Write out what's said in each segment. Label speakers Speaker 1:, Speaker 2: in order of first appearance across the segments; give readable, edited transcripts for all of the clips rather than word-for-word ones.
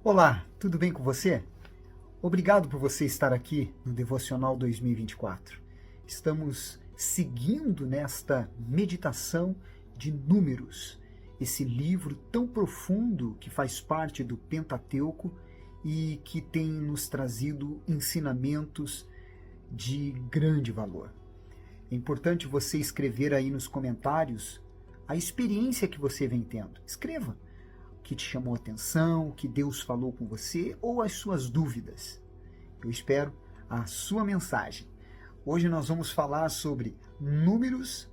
Speaker 1: Olá, tudo bem com você? Obrigado por você estar aqui no Devocional 2024. Estamos seguindo nesta meditação de Números, esse livro tão profundo que faz parte do Pentateuco e que tem nos trazido ensinamentos de grande valor. É importante você escrever aí nos comentários a experiência que você vem tendo. Escreva o que te chamou a atenção, o que Deus falou com você ou as suas dúvidas. Eu espero a sua mensagem. Hoje nós vamos falar sobre Números,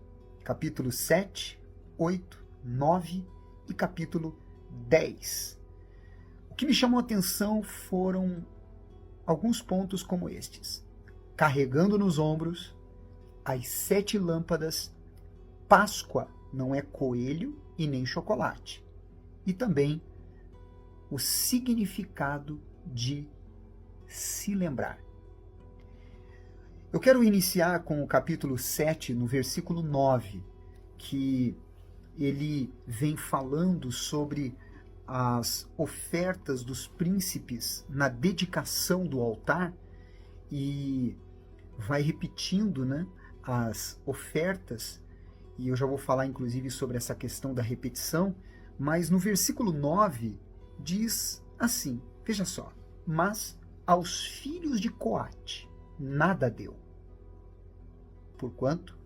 Speaker 1: capítulo 7, 8, 9 e capítulo 10. O que me chamou a atenção foram alguns pontos como estes: carregando nos ombros, as 7 lâmpadas, Páscoa não é coelho e nem chocolate. E também o significado de se lembrar. Eu quero iniciar com o capítulo 7, no versículo 9, que ele vem falando sobre as ofertas dos príncipes na dedicação do altar e vai repetindo, as ofertas, e eu já vou falar inclusive sobre essa questão da repetição. Mas no versículo 9 diz assim, veja só: mas aos filhos de Coate nada deu, porquanto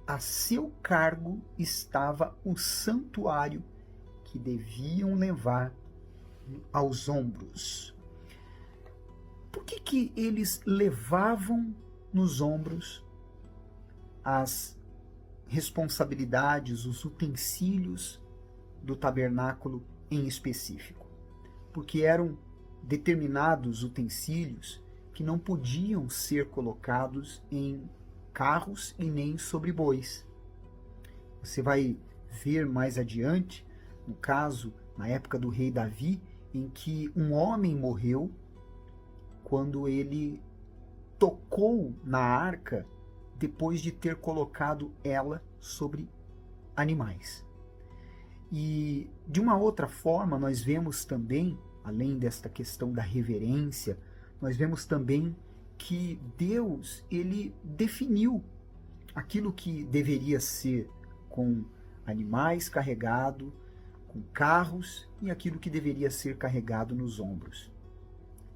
Speaker 1: a seu cargo estava o santuário que deviam levar aos ombros. Por que eles levavam nos ombros as responsabilidades, os utensílios do tabernáculo em específico? Porque eram determinados utensílios que não podiam ser colocados em carros e nem sobre bois. Você vai ver mais adiante, no caso, na época do rei Davi, em que um homem morreu quando ele tocou na arca depois de ter colocado ela sobre animais. E de uma outra forma, nós vemos também, além desta questão da reverência, nós vemos também que Deus, ele definiu aquilo que deveria ser com animais carregado, com carros, e aquilo que deveria ser carregado nos ombros.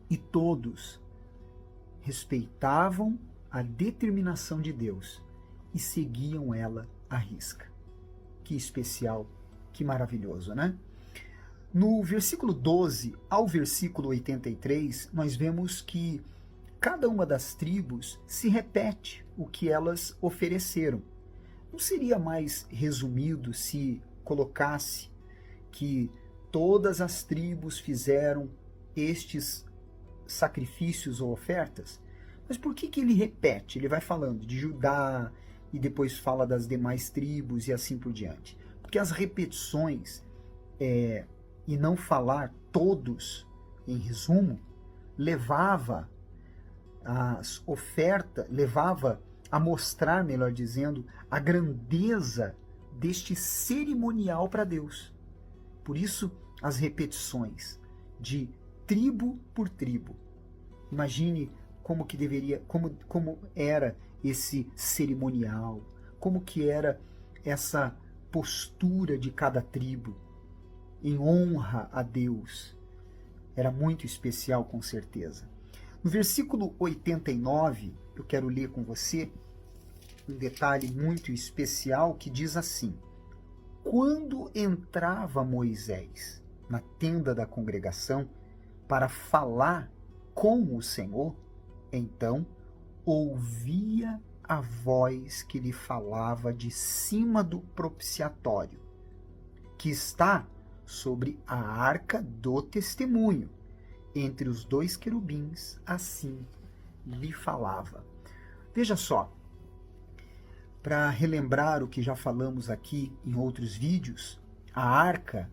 Speaker 1: E todos respeitavam a determinação de Deus e seguiam ela à risca. Que especial! Que maravilhoso, né? No versículo 12 ao versículo 83, nós vemos que cada uma das tribos se repete o que elas ofereceram. Não seria mais resumido se colocasse que todas as tribos fizeram estes sacrifícios ou ofertas? Mas por que ele repete? Ele vai falando de Judá e depois fala das demais tribos e assim por diante. Porque as repetições e não falar todos, em resumo, levava as ofertas, levava a mostrar, melhor dizendo, a grandeza deste cerimonial para Deus. Por isso, as repetições de tribo por tribo. Imagine como que deveria, como era esse cerimonial, como que era essa postura de cada tribo em honra a Deus. Era muito especial, com certeza. No versículo 89, eu quero ler com você um detalhe muito especial que diz assim: quando entrava Moisés na tenda da congregação para falar com o Senhor, então ouvia a voz que lhe falava de cima do propiciatório, que está sobre a arca do testemunho, entre os 2 querubins, assim lhe falava. Veja só, para relembrar o que já falamos aqui em outros vídeos, a arca,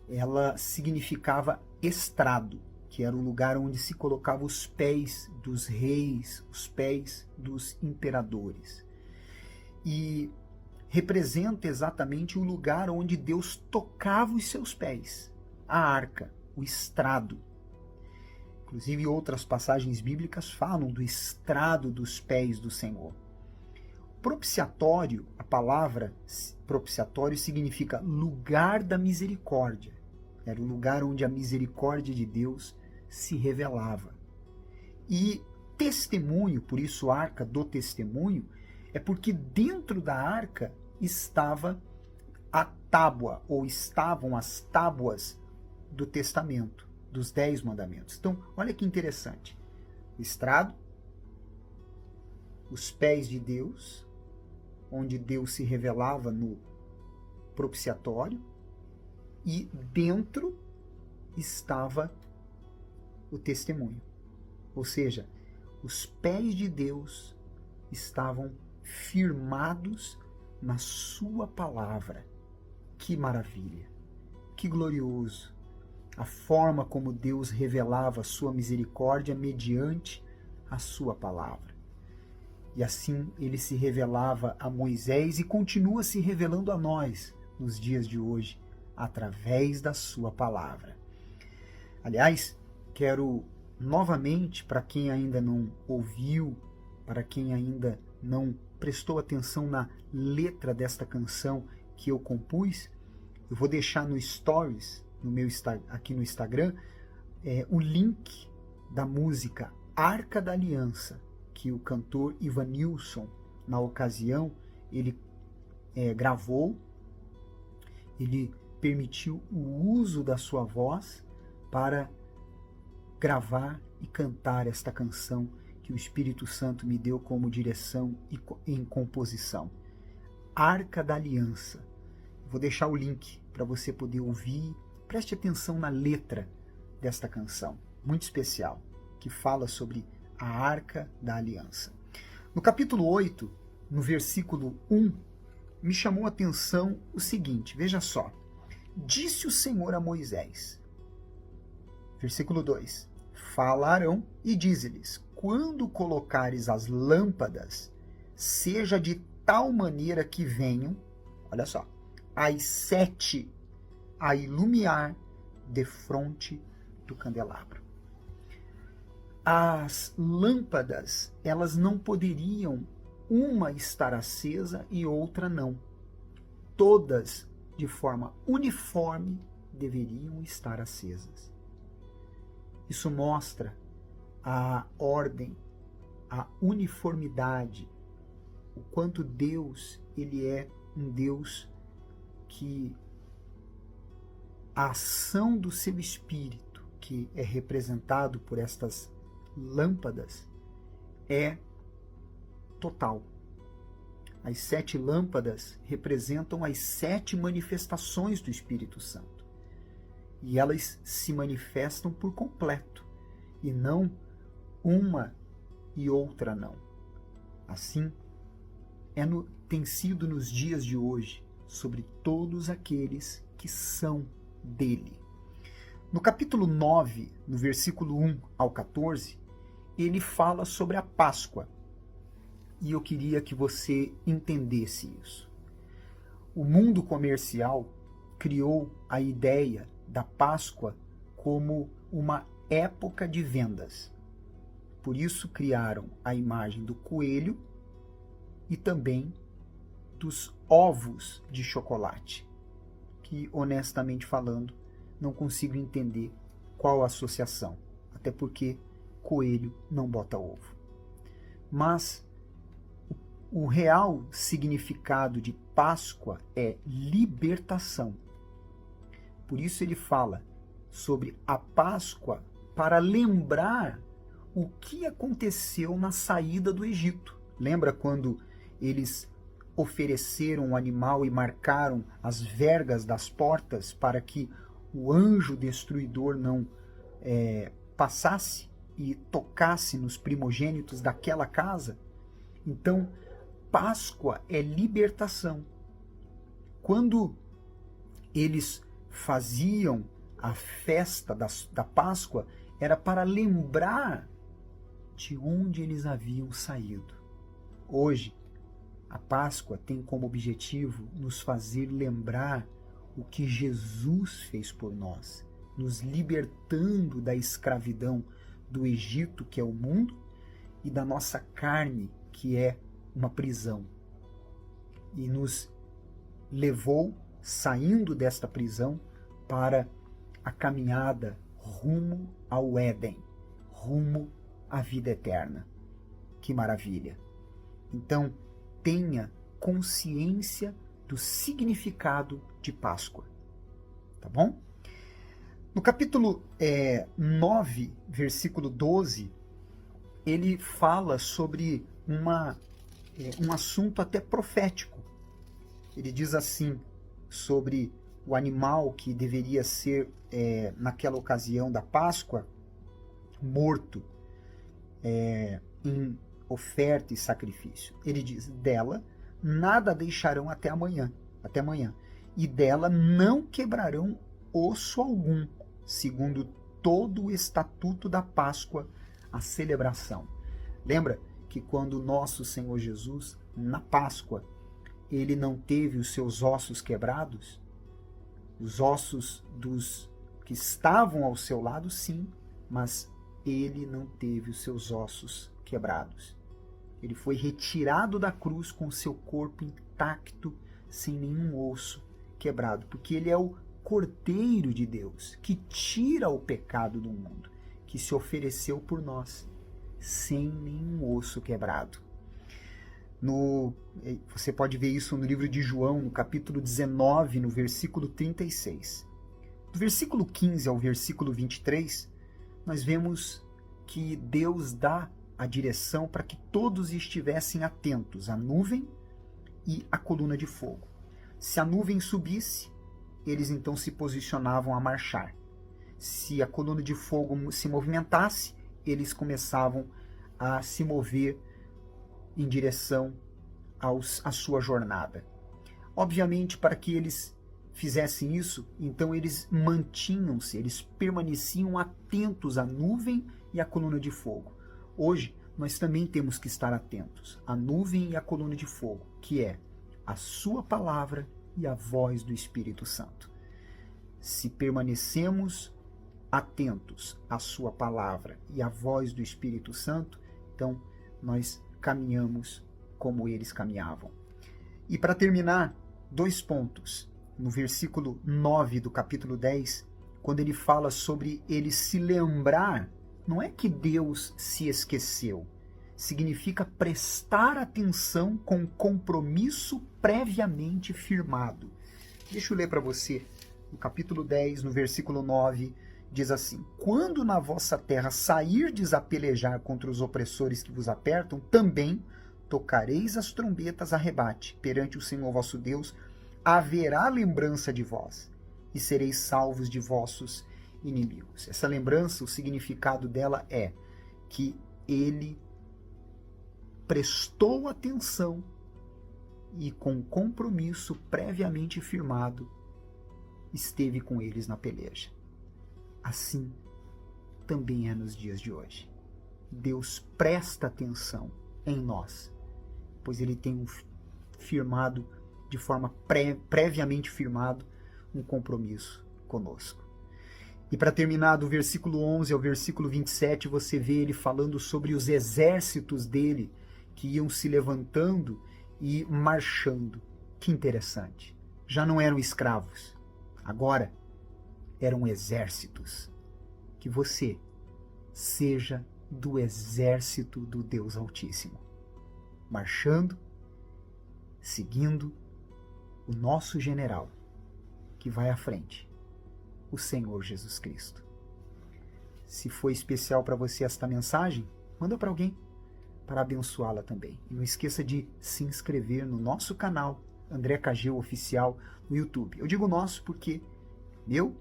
Speaker 1: ela significava estrado, que era o lugar onde se colocava os pés dos reis, os pés dos imperadores. E representa exatamente o lugar onde Deus tocava os seus pés, a arca, o estrado. Inclusive, outras passagens bíblicas falam do estrado dos pés do Senhor. Propiciatório, a palavra propiciatório significa lugar da misericórdia. Era o lugar onde a misericórdia de Deus se revelava. E testemunho, por isso arca do testemunho, é porque dentro da arca estava a tábua, ou estavam as tábuas do testamento, dos 10 mandamentos. Então, olha que interessante. O estrado, os pés de Deus, onde Deus se revelava no propiciatório, e dentro estava o testemunho. Ou seja, os pés de Deus estavam firmados na sua palavra. Que maravilha! Que glorioso! A forma como Deus revelava a sua misericórdia mediante a sua palavra. E assim ele se revelava a Moisés e continua se revelando a nós nos dias de hoje, através da sua palavra. Aliás, quero novamente, para quem ainda não ouviu, para quem ainda não prestou atenção na letra desta canção que eu compus, eu vou deixar no Stories, aqui no Instagram, o link da música Arca da Aliança, que o cantor Ivanilson, na ocasião, ele gravou, ele permitiu o uso da sua voz para gravar e cantar esta canção que o Espírito Santo me deu como direção e em composição. Arca da Aliança. Vou deixar o link para você poder ouvir. Preste atenção na letra desta canção, muito especial, que fala sobre a Arca da Aliança. No capítulo 8, no versículo 1, me chamou a atenção o seguinte, veja só. Disse o Senhor a Moisés, versículo 2, fala a Arão e dize-lhes, quando colocares as lâmpadas, seja de tal maneira que venham, olha só, as 7 a iluminar defronte do candelabro. As lâmpadas, elas não poderiam uma estar acesa e outra não. Todas, de forma uniforme, deveriam estar acesas. Isso mostra a ordem, a uniformidade, o quanto Deus, ele é um Deus que a ação do seu Espírito, que é representado por estas lâmpadas, é total. As 7 lâmpadas representam as 7 manifestações do Espírito Santo. E elas se manifestam por completo, e não uma e outra não. Assim, tem sido nos dias de hoje, sobre todos aqueles que são dele. No capítulo 9, no versículo 1 ao 14, ele fala sobre a Páscoa. E eu queria que você entendesse isso. O mundo comercial criou a ideia da Páscoa como uma época de vendas. Por isso criaram a imagem do coelho e também dos ovos de chocolate, que, honestamente falando, não consigo entender qual a associação, até porque coelho não bota ovo. Mas o real significado de Páscoa é libertação. Por isso ele fala sobre a Páscoa para lembrar o que aconteceu na saída do Egito. Lembra quando eles ofereceram o animal e marcaram as vergas das portas para que o anjo destruidor não passasse e tocasse nos primogênitos daquela casa? Então, Páscoa é libertação. Quando eles faziam a festa da Páscoa, era para lembrar de onde eles haviam saído. Hoje, a Páscoa tem como objetivo nos fazer lembrar o que Jesus fez por nós, nos libertando da escravidão do Egito, que é o mundo, e da nossa carne, que é uma prisão. E nos levou, saindo desta prisão, para a caminhada rumo ao Éden, rumo à vida eterna. Que maravilha! Então, tenha consciência do significado de Páscoa. Tá bom? No capítulo 9, versículo 12, ele fala sobre um assunto até profético. Ele diz assim, sobre o animal que deveria ser, naquela ocasião da Páscoa, morto em oferta e sacrifício. Ele diz, dela nada deixarão até amanhã, e dela não quebrarão osso algum, segundo todo o estatuto da Páscoa, a celebração. Lembra que quando nosso Senhor Jesus, na Páscoa, ele não teve os seus ossos quebrados? Os ossos dos que estavam ao seu lado, sim, mas ele não teve os seus ossos quebrados. Ele foi retirado da cruz com o seu corpo intacto, sem nenhum osso quebrado, porque ele é o Cordeiro de Deus, que tira o pecado do mundo, que se ofereceu por nós, sem nenhum osso quebrado. Você pode ver isso no livro de João, no capítulo 19, no versículo 36. Do versículo 15 ao versículo 23, nós vemos que Deus dá a direção para que todos estivessem atentos à nuvem e à coluna de fogo. Se a nuvem subisse, eles então se posicionavam a marchar. Se a coluna de fogo se movimentasse, eles começavam a se mover em direção à sua jornada. Obviamente, para que eles fizessem isso, então eles mantinham-se, eles permaneciam atentos à nuvem e à coluna de fogo. Hoje, nós também temos que estar atentos à nuvem e à coluna de fogo, que é a sua palavra e a voz do Espírito Santo. Se permanecemos atentos à sua palavra e à voz do Espírito Santo, então nós caminhamos como eles caminhavam. E para terminar, 2 pontos. No versículo 9 do capítulo 10, quando ele fala sobre ele se lembrar, não é que Deus se esqueceu, significa prestar atenção com compromisso previamente firmado. Deixa eu ler para você, no capítulo 10, no versículo 9, diz assim: quando na vossa terra sairdes a pelejar contra os opressores que vos apertam, também tocareis as trombetas a rebate perante o Senhor vosso Deus, haverá lembrança de vós, e sereis salvos de vossos inimigos. Essa lembrança, o significado dela é que ele prestou atenção e com compromisso previamente firmado esteve com eles na peleja. Assim também é nos dias de hoje. Deus presta atenção em nós, pois ele tem firmado de forma previamente firmado um compromisso conosco. E para terminar, do versículo 11 ao versículo 27, você vê ele falando sobre os exércitos dele que iam se levantando e marchando. Que interessante. Já não eram escravos, agora eram exércitos. Que você seja do exército do Deus Altíssimo, marchando, seguindo o nosso general, que vai à frente, o Senhor Jesus Cristo. Se foi especial para você esta mensagem, manda para alguém, para abençoá-la também. E não esqueça de se inscrever no nosso canal, André Cageu Oficial, no YouTube. Eu digo nosso porque meu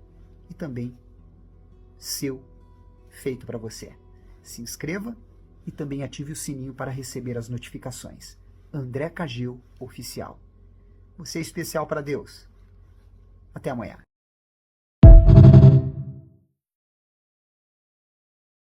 Speaker 1: e também seu, feito para você. Se inscreva e também ative o sininho para receber as notificações. André Cageu Oficial. Você é especial para Deus. Até amanhã.